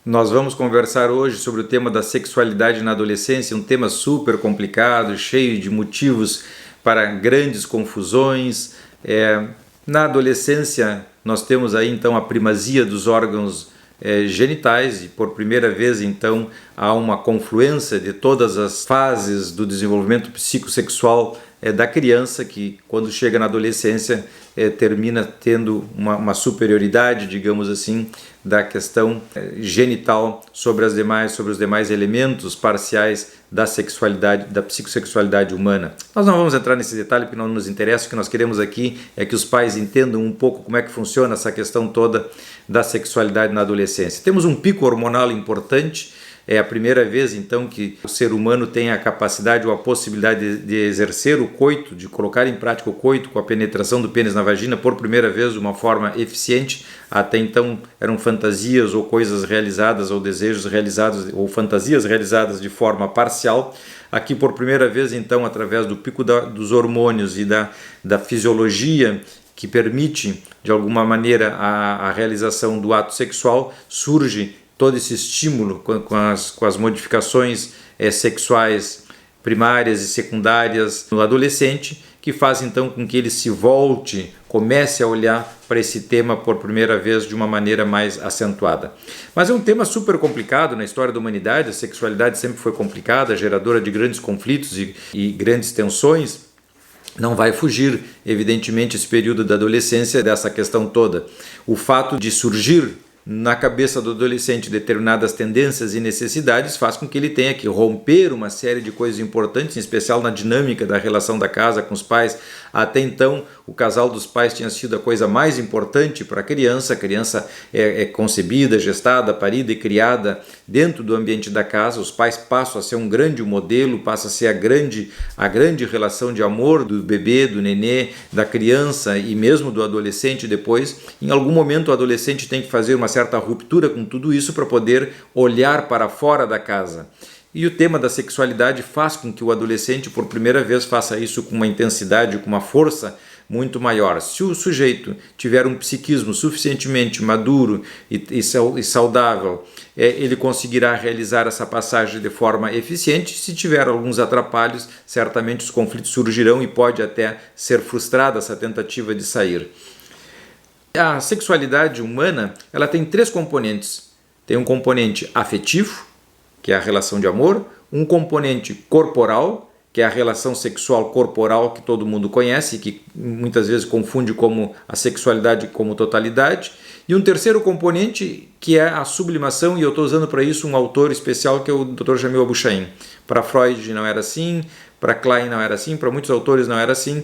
Nós vamos conversar hoje sobre o tema da sexualidade na adolescência, um tema super complicado, cheio de motivos para grandes confusões. Na adolescência nós temos aí então a primazia dos órgãos genitais e por primeira vez então há uma confluência de todas as fases do desenvolvimento psicossexual da criança, que quando chega na adolescência termina tendo uma superioridade, digamos assim, da questão genital sobre os demais elementos parciais da sexualidade, da psicossexualidade humana. Nós não vamos entrar nesse detalhe porque não nos interessa. O que nós queremos aqui é que os pais entendam um pouco como é que funciona essa questão toda da sexualidade na adolescência. Temos um pico hormonal importante. É a primeira vez, então, que o ser humano tem a capacidade ou a possibilidade de exercer o coito, de colocar em prática o coito com a penetração do pênis na vagina, por primeira vez, de uma forma eficiente. Até então eram fantasias ou coisas realizadas, ou desejos realizados, ou fantasias realizadas de forma parcial. Aqui, por primeira vez, então, através do pico dos hormônios e da fisiologia, que permite, de alguma maneira, a realização do ato sexual, surge todo esse estímulo com as modificações sexuais primárias e secundárias no adolescente, que faz então com que ele comece a olhar para esse tema por primeira vez de uma maneira mais acentuada. Mas é um tema super complicado na história da humanidade. A sexualidade sempre foi complicada, geradora de grandes conflitos e grandes tensões. Não vai fugir, evidentemente, esse período da adolescência dessa questão toda. O fato de surgir na cabeça do adolescente determinadas tendências e necessidades faz com que ele tenha que romper uma série de coisas importantes, em especial na dinâmica da relação da casa com os pais. Até então, o casal dos pais tinha sido a coisa mais importante para a criança. A criança é concebida, gestada, parida e criada dentro do ambiente da casa. Os pais passam a ser um grande modelo, passa a ser a grande relação de amor do bebê, do nenê, da criança e mesmo do adolescente depois. Em algum momento o adolescente tem que fazer uma certa ruptura com tudo isso para poder olhar para fora da casa. E o tema da sexualidade faz com que o adolescente, por primeira vez, faça isso com uma intensidade, com uma força muito maior. Se o sujeito tiver um psiquismo suficientemente maduro e saudável, ele conseguirá realizar essa passagem de forma eficiente. Se tiver alguns atrapalhos, certamente os conflitos surgirão e pode até ser frustrada essa tentativa de sair. A sexualidade humana, ela tem três componentes. Tem um componente afetivo, que é a relação de amor, um componente corporal, que é a relação sexual corporal que todo mundo conhece e que muitas vezes confunde como a sexualidade como totalidade, e um terceiro componente que é a sublimação, e eu estou usando para isso um autor especial que é o Dr. Jamil Abushahim. Para Freud não era assim, para Klein não era assim, para muitos autores não era assim.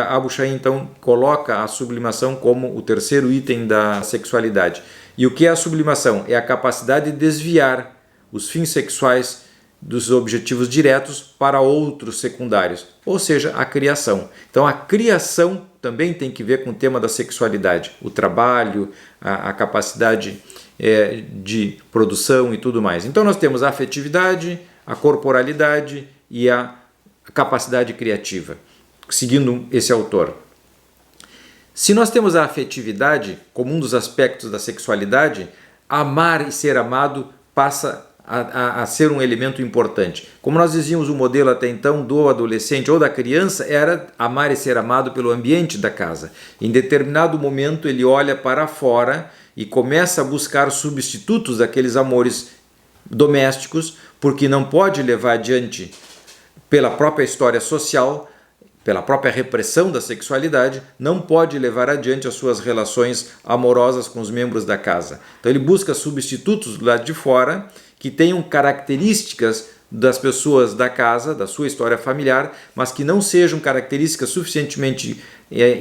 Abushahim então coloca a sublimação como o terceiro item da sexualidade. E o que é a sublimação? É a capacidade de desviar os fins sexuais dos objetivos diretos para outros secundários, ou seja, a criação. Então a criação também tem que ver com o tema da sexualidade, o trabalho, a capacidade de produção e tudo mais. Então nós temos a afetividade, a corporalidade e a capacidade criativa, seguindo esse autor. Se nós temos a afetividade como um dos aspectos da sexualidade, amar e ser amado passa a ser um elemento importante. Como nós dizíamos, o modelo até então do adolescente ou da criança era amar e ser amado pelo ambiente da casa. Em determinado momento ele olha para fora e começa a buscar substitutos daqueles amores domésticos, porque não pode levar adiante pela própria história social, pela própria repressão da sexualidade, não pode levar adiante as suas relações amorosas com os membros da casa. Então ele busca substitutos do lado de fora que tenham características das pessoas da casa, da sua história familiar, mas que não sejam características suficientemente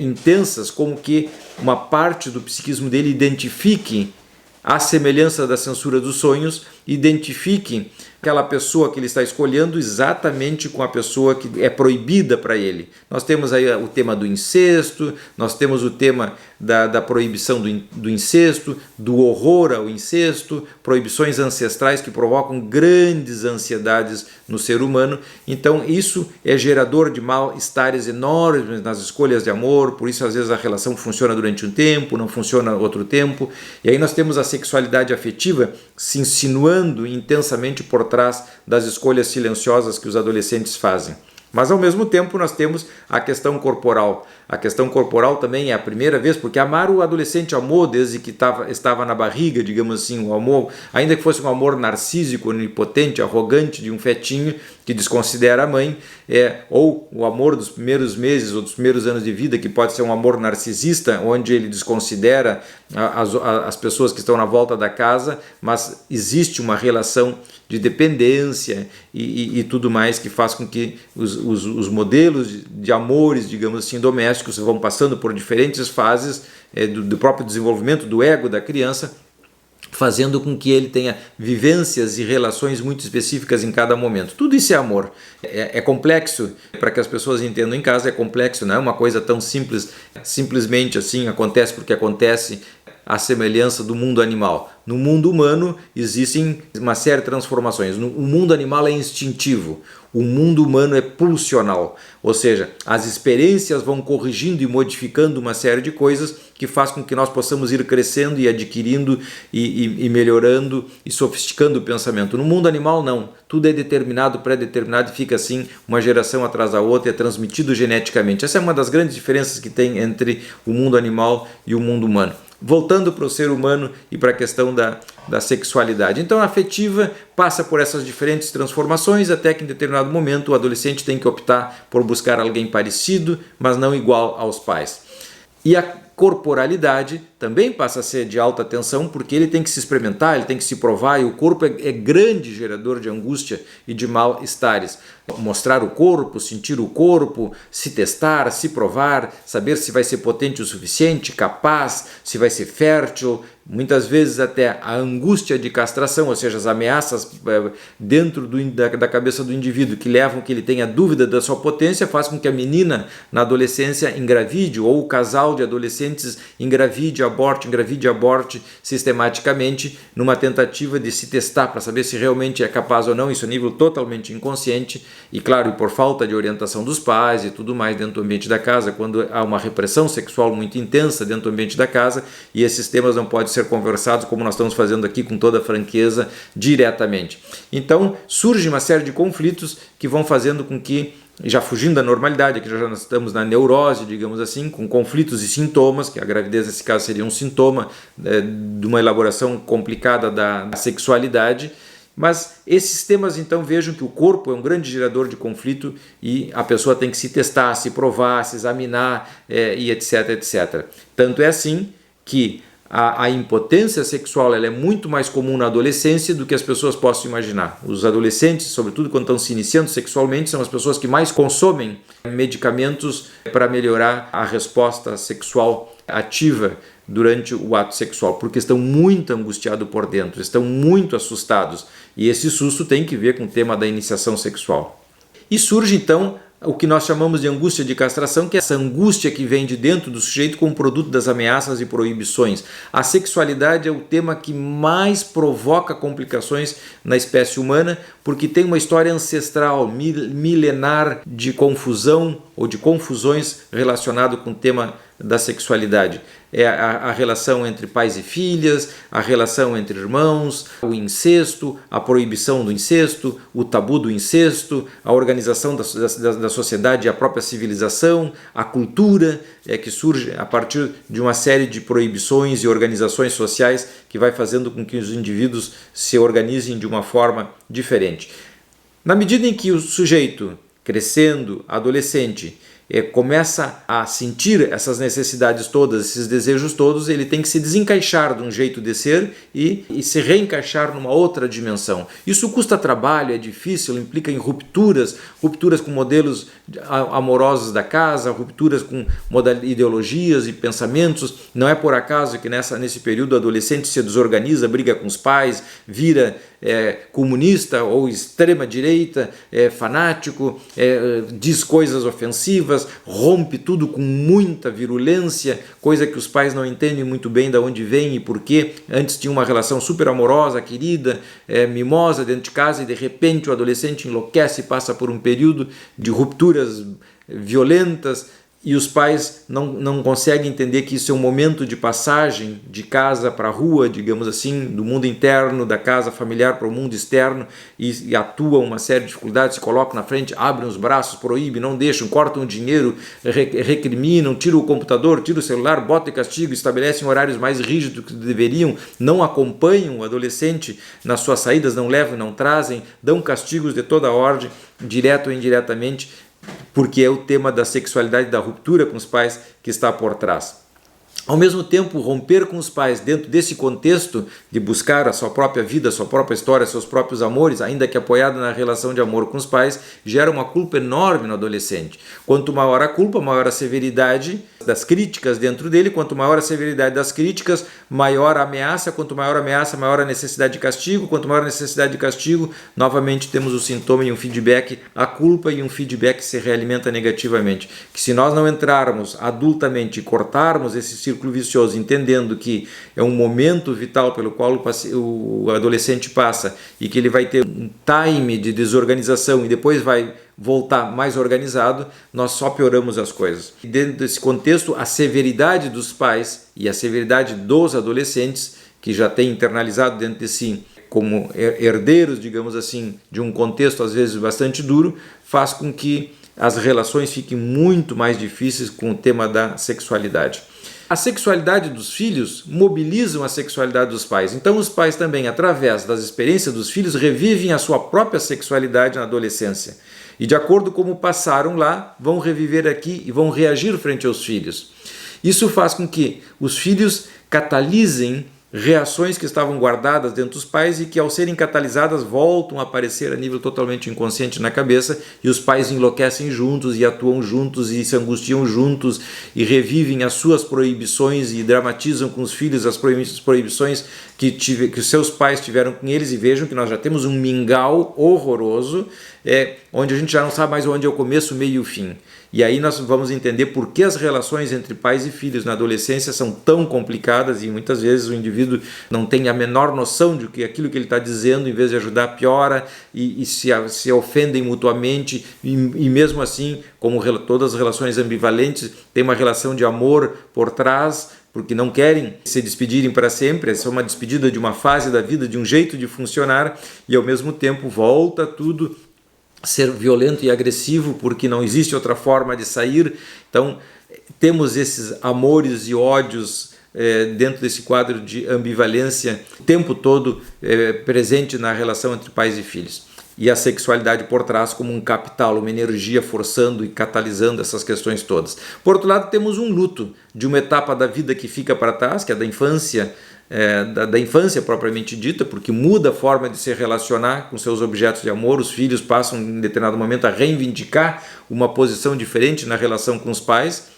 intensas como que uma parte do psiquismo dele identifique a semelhança da censura dos sonhos identifique aquela pessoa que ele está escolhendo exatamente com a pessoa que é proibida para ele. Nós temos aí o tema do incesto, nós temos o tema da proibição do incesto, do horror ao incesto, proibições ancestrais que provocam grandes ansiedades no ser humano. Então isso é gerador de mal-estares enormes nas escolhas de amor, por isso às vezes a relação funciona durante um tempo, não funciona outro tempo. E aí nós temos a sexualidade afetiva se insinuando intensamente por trás das escolhas silenciosas que os adolescentes fazem. Mas ao mesmo tempo nós temos a questão corporal. A questão corporal também é a primeira vez, porque amar o adolescente amou desde que estava na barriga, digamos assim, o amor, ainda que fosse um amor narcísico, onipotente, arrogante de um fetinho que desconsidera a mãe, ou o amor dos primeiros meses ou dos primeiros anos de vida, que pode ser um amor narcisista, onde ele desconsidera as pessoas que estão na volta da casa, mas existe uma relação de dependência e tudo mais que faz com que os modelos de amores, digamos assim, domésticos vão passando por diferentes fases do próprio desenvolvimento do ego da criança, fazendo com que ele tenha vivências e relações muito específicas em cada momento. Tudo isso é amor. É complexo, para que as pessoas entendam em casa, é complexo, não é uma coisa tão simples, simplesmente assim, acontece porque acontece, à semelhança do mundo animal. No mundo humano existem uma série de transformações. O mundo animal é instintivo, o mundo humano é pulsional, ou seja, as experiências vão corrigindo e modificando uma série de coisas que faz com que nós possamos ir crescendo e adquirindo e melhorando e sofisticando o pensamento. No mundo animal não, tudo é determinado, pré-determinado e fica assim uma geração atrás da outra, é transmitido geneticamente. Essa é uma das grandes diferenças que tem entre o mundo animal e o mundo humano. Voltando para o ser humano e para a questão da sexualidade. Então a afetiva passa por essas diferentes transformações até que em determinado momento o adolescente tem que optar por buscar alguém parecido, mas não igual aos pais. E a corporalidade também passa a ser de alta tensão, porque ele tem que se experimentar, ele tem que se provar, e o corpo é grande gerador de angústia e de mal-estares. Mostrar o corpo, sentir o corpo, se testar, se provar, saber se vai ser potente o suficiente, capaz, se vai ser fértil, muitas vezes até a angústia de castração, ou seja, as ameaças dentro da cabeça do indivíduo que levam que ele tenha dúvida da sua potência, faz com que a menina na adolescência engravide, ou o casal de adolescentes engravide, aborte sistematicamente numa tentativa de se testar para saber se realmente é capaz ou não, isso a nível totalmente inconsciente e claro, por falta de orientação dos pais e tudo mais dentro do ambiente da casa, quando há uma repressão sexual muito intensa dentro do ambiente da casa e esses temas não podem ser conversados como nós estamos fazendo aqui com toda franqueza diretamente. Então surge uma série de conflitos que vão fazendo com que, já fugindo da normalidade, aqui já estamos na neurose, digamos assim, com conflitos e sintomas, que a gravidez nesse caso seria um sintoma de uma elaboração complicada da sexualidade, mas esses temas então vejam que o corpo é um grande gerador de conflito e a pessoa tem que se testar, se provar, se examinar e etc, etc. Tanto é assim que a impotência sexual ela é muito mais comum na adolescência do que as pessoas possam imaginar. Os adolescentes, sobretudo quando estão se iniciando sexualmente, são as pessoas que mais consomem medicamentos para melhorar a resposta sexual ativa durante o ato sexual, porque estão muito angustiados por dentro, estão muito assustados. E esse susto tem que ver com o tema da iniciação sexual. E surge então o que nós chamamos de angústia de castração, que é essa angústia que vem de dentro do sujeito como produto das ameaças e proibições. A sexualidade é o tema que mais provoca complicações na espécie humana, porque tem uma história ancestral, milenar de confusão ou de confusões relacionado com o tema da sexualidade. É a relação entre pais e filhas, a relação entre irmãos, o incesto, a proibição do incesto, o tabu do incesto, a organização da sociedade e a própria civilização, a cultura que surge a partir de uma série de proibições e organizações sociais que vai fazendo com que os indivíduos se organizem de uma forma diferente. Na medida em que o sujeito, crescendo, adolescente, começa a sentir essas necessidades todas, esses desejos todos, ele tem que se desencaixar de um jeito de ser e se reencaixar numa outra dimensão. Isso custa trabalho, é difícil, implica em rupturas com modelos amorosos da casa, rupturas com ideologias e pensamentos. Não é por acaso que nesse período o adolescente se desorganiza, briga com os pais, vira comunista ou extrema-direita, fanático, diz coisas ofensivas, rompe tudo com muita virulência, coisa que os pais não entendem muito bem de onde vem e por quê. Antes tinha uma relação super amorosa, querida, mimosa dentro de casa, e de repente o adolescente enlouquece e passa por um período de rupturas violentas, e os pais não conseguem entender que isso é um momento de passagem de casa para a rua, digamos assim, do mundo interno, da casa familiar para o mundo externo, e atuam uma série de dificuldades, se colocam na frente, abrem os braços, proíbem, não deixam, cortam o dinheiro, recriminam, tiram o computador, tiram o celular, botam de castigo, estabelecem horários mais rígidos do que deveriam, não acompanham o adolescente nas suas saídas, não levam, não trazem, dão castigos de toda ordem, direto ou indiretamente, porque é o tema da sexualidade, da ruptura com os pais que está por trás. Ao mesmo tempo, romper com os pais dentro desse contexto de buscar a sua própria vida, a sua própria história, seus próprios amores, ainda que apoiado na relação de amor com os pais, gera uma culpa enorme no adolescente. Quanto maior a culpa, maior a severidade das críticas dentro dele, quanto maior a severidade das críticas, maior a ameaça, quanto maior a ameaça, maior a necessidade de castigo, quanto maior a necessidade de castigo, novamente temos o sintoma e um feedback, a culpa e um feedback que se realimenta negativamente. Que se nós não entrarmos adultamente e cortarmos esse círculo vicioso, entendendo que é um momento vital pelo qual o adolescente passa e que ele vai ter um time de desorganização e depois vai voltar mais organizado, nós só pioramos as coisas. E dentro desse contexto, a severidade dos pais e a severidade dos adolescentes, que já têm internalizado dentro de si como herdeiros, digamos assim, de um contexto às vezes bastante duro, faz com que as relações fiquem muito mais difíceis com o tema da sexualidade. A sexualidade dos filhos mobilizam a sexualidade dos pais. Então os pais também, através das experiências dos filhos, revivem a sua própria sexualidade na adolescência. E de acordo com como passaram lá, vão reviver aqui e vão reagir frente aos filhos. Isso faz com que os filhos catalisem reações que estavam guardadas dentro dos pais e que, ao serem catalisadas, voltam a aparecer a nível totalmente inconsciente na cabeça, e os pais enlouquecem juntos e atuam juntos e se angustiam juntos e revivem as suas proibições e dramatizam com os filhos as proibições que os seus pais tiveram com eles. E vejam que nós já temos um mingau horroroso, onde a gente já não sabe mais onde é o começo, o meio e o fim. E aí nós vamos entender por que as relações entre pais e filhos na adolescência são tão complicadas, e muitas vezes o indivíduo não tem a menor noção de que aquilo que ele está dizendo, em vez de ajudar, piora, e se ofendem mutuamente, e mesmo assim, como todas as relações ambivalentes, tem uma relação de amor por trás, porque não querem se despedirem para sempre. Essa é uma despedida de uma fase da vida, de um jeito de funcionar, e ao mesmo tempo volta tudo ser violento e agressivo, porque não existe outra forma de sair. Então temos esses amores e ódios dentro desse quadro de ambivalência o tempo todo presente na relação entre pais e filhos. E a sexualidade por trás como um capital, uma energia forçando e catalisando essas questões todas. Por outro lado, temos um luto de uma etapa da vida que fica para trás, que é da infância, da infância propriamente dita, porque muda a forma de se relacionar com seus objetos de amor. Os filhos passam em determinado momento a reivindicar uma posição diferente na relação com os pais.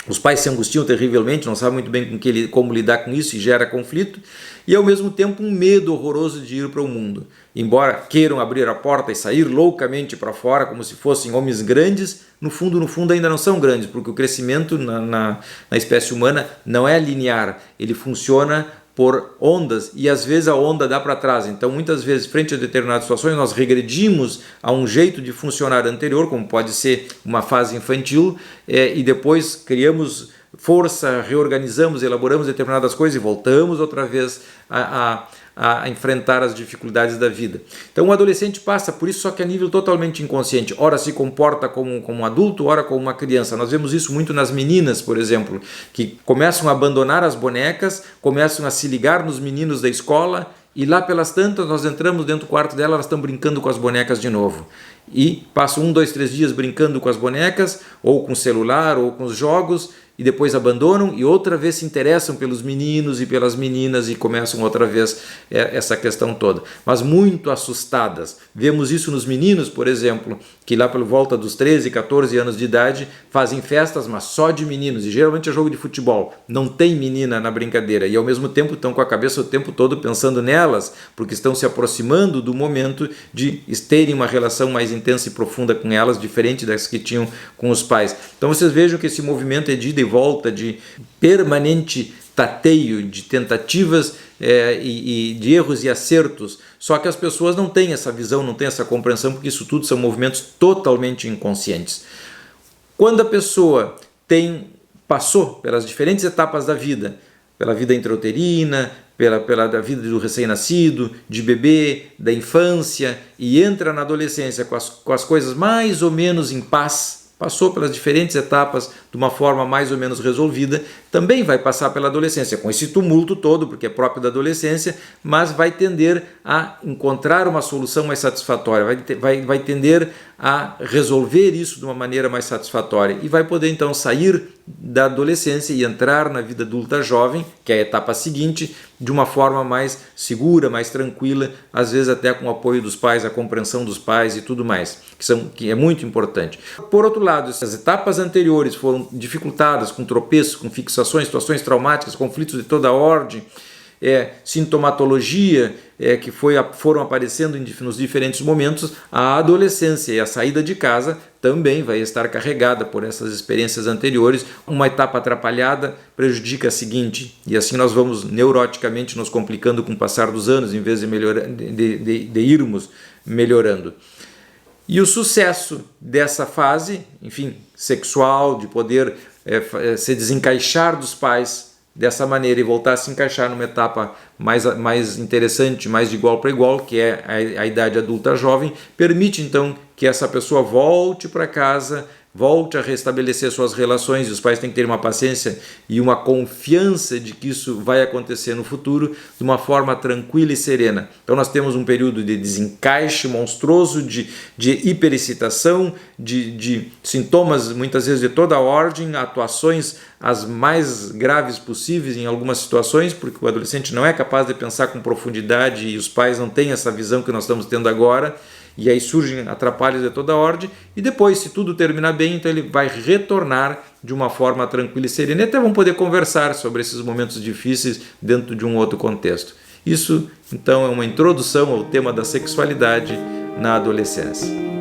Os pais se angustiam terrivelmente, não sabem muito bem como lidar com isso, e gera conflito, e ao mesmo tempo um medo horroroso de ir para o mundo. Embora queiram abrir a porta e sair loucamente para fora, como se fossem homens grandes, no fundo ainda não são grandes, porque o crescimento na espécie humana não é linear, ele funciona por ondas, e às vezes a onda dá para trás. Então muitas vezes, frente a determinadas situações, nós regredimos a um jeito de funcionar anterior, como pode ser uma fase infantil, e depois criamos força, reorganizamos, elaboramos determinadas coisas e voltamos outra vez a enfrentar as dificuldades da vida. Então o adolescente passa por isso, só que a nível totalmente inconsciente. Ora se comporta como um adulto, ora como uma criança. Nós vemos isso muito nas meninas, por exemplo, que começam a abandonar as bonecas, começam a se ligar nos meninos da escola E lá pelas tantas, nós entramos dentro do quarto dela, elas estão brincando com as bonecas de novo. E passam 1, 2, 3 dias brincando com as bonecas, ou com o celular, ou com os jogos, e depois abandonam e outra vez se interessam pelos meninos e pelas meninas e começam outra vez essa questão toda. Mas muito assustadas. Vemos isso nos meninos, por exemplo, que lá pela volta dos 13, 14 anos de idade fazem festas, mas só de meninos, e geralmente é jogo de futebol. Não tem menina na brincadeira e ao mesmo tempo estão com a cabeça o tempo todo pensando nelas, porque estão se aproximando do momento de terem uma relação mais intensa e profunda com elas, diferente das que tinham com os pais. Então vocês vejam que esse movimento é de ida e volta, de permanente tateio, de tentativas e de erros e acertos, só que as pessoas não têm essa visão, não têm essa compreensão, porque isso tudo são movimentos totalmente inconscientes. Quando a pessoa passou pelas diferentes etapas da vida, pela vida intrauterina, pela vida do recém-nascido, de bebê, da infância, e entra na adolescência com as coisas mais ou menos em paz, passou pelas diferentes etapas de uma forma mais ou menos resolvida, também vai passar pela adolescência, com esse tumulto todo, porque é próprio da adolescência, mas vai tender a encontrar uma solução mais satisfatória, vai tender a resolver isso de uma maneira mais satisfatória e vai poder então sair da adolescência e entrar na vida adulta jovem, que é a etapa seguinte, de uma forma mais segura, mais tranquila, às vezes até com o apoio dos pais, a compreensão dos pais e tudo mais, que é muito importante. Por outro lado, essas etapas anteriores foram dificultadas com tropeços, com fixações, situações traumáticas, conflitos de toda ordem, sintomatologia que foram aparecendo nos diferentes momentos. A adolescência e a saída de casa também vai estar carregada por essas experiências anteriores. Uma etapa atrapalhada prejudica a seguinte, e assim nós vamos neuroticamente nos complicando com o passar dos anos, em vez de irmos melhorando. E o sucesso dessa fase, enfim, sexual, de poder se desencaixar dos pais dessa maneira e voltar a se encaixar numa etapa mais interessante, mais de igual para igual, que é a idade adulta jovem, permite então que essa pessoa volte para casa, volte a restabelecer suas relações, e os pais têm que ter uma paciência e uma confiança de que isso vai acontecer no futuro de uma forma tranquila e serena. Então nós temos um período de desencaixe monstruoso, de hiperexcitação, de sintomas muitas vezes de toda a ordem, atuações as mais graves possíveis em algumas situações, porque o adolescente não é capaz de pensar com profundidade e os pais não têm essa visão que nós estamos tendo agora. E aí surgem atrapalhos de toda ordem, e depois, se tudo terminar bem, então ele vai retornar de uma forma tranquila e serena, e até vão poder conversar sobre esses momentos difíceis dentro de um outro contexto. Isso, então, é uma introdução ao tema da sexualidade na adolescência.